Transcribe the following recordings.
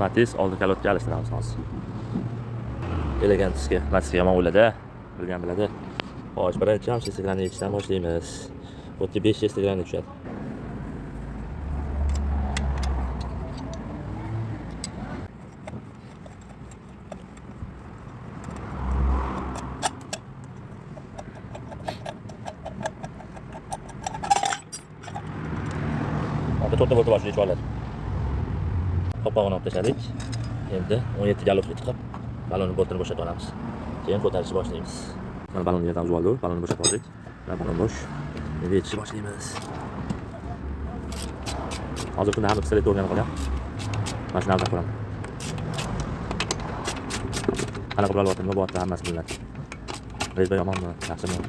Matiz oldi kalotga alishtiramiz hozir. Elegantiga, Matizga yomon o'yladi. Bilgan biladi. Xo'sh, birinchi ham stakanni yechishdan boshlaymiz. Xuddi 5 stakanni tushadi. To'rtta bo'lsa boshlaydi cho'ladi. Qopqog'ini olib tashladik. Endi 17 galopga chiqib, balonni bo'tini bo'shatib olamiz. Keyin ko'tarishni boshlaymiz. Mana ballonni yerdan uzib oldik, ballonni bo'shatib oldik. Mana ballon bo'sh. Endi yechishni boshlaymiz. Hozir buni hamma pistolet o'rganib qolyapti. Mana shuni aldan ko'raman. Qanaqa bo'lyapti, nima bo'lyapti, hammasi bilinadi. Rezba yomonmi, yaxshimi?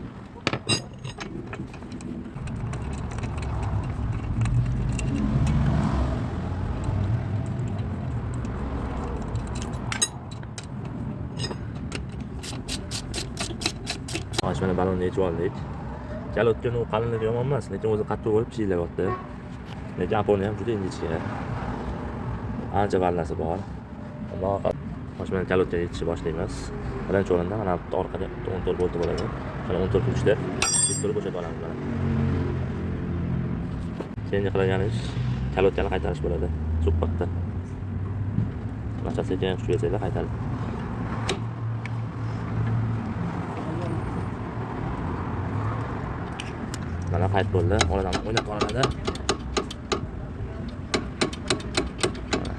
Mana ballonni yechib oldik. Kalotgan u qalinligi yomon emas, lekin o'zi qattiq bo'lib pishillayapti. Lekin aponi ham juda ingichka. Ancha vallasi bor. Mana kalotga yechishni boshlaymiz. Birinchi o'rinda mana bu orqada 14 volt bo'ladi. Mana 14 kuchda bitta bo'shatib olamiz mana. Keyingi qilgan ish kalotkani qaytarish bo'ladi. Supportda. Mana sekin kuch bersanglar qaytaradi. Mana qayt bo'ldi. Oradan o'ynab qo'yiladi.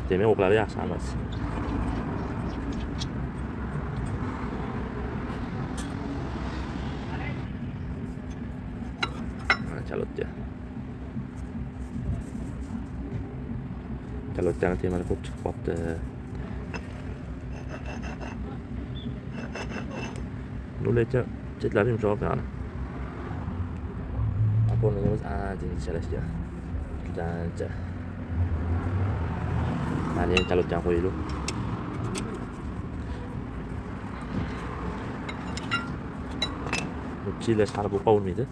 Demak, o'qlari yaxshi emas. Mana kalotga. Kalotdan temani ko'p chiqib qopti. Lekin chetlari yumshoq qani. Aponimiz ancha chalashgan. Juda ancha. Mana endi kalotdan qo'yaylik. Bu chilash qarab o'qa olmaydi.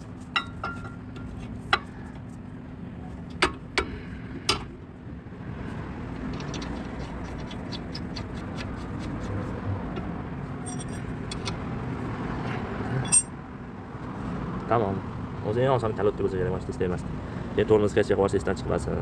Tamam. O'zi ham oson kalotga bo'lsa kerak, boshqa istaymasdim. Keyin tormozga chiqib esdan chiqmasin.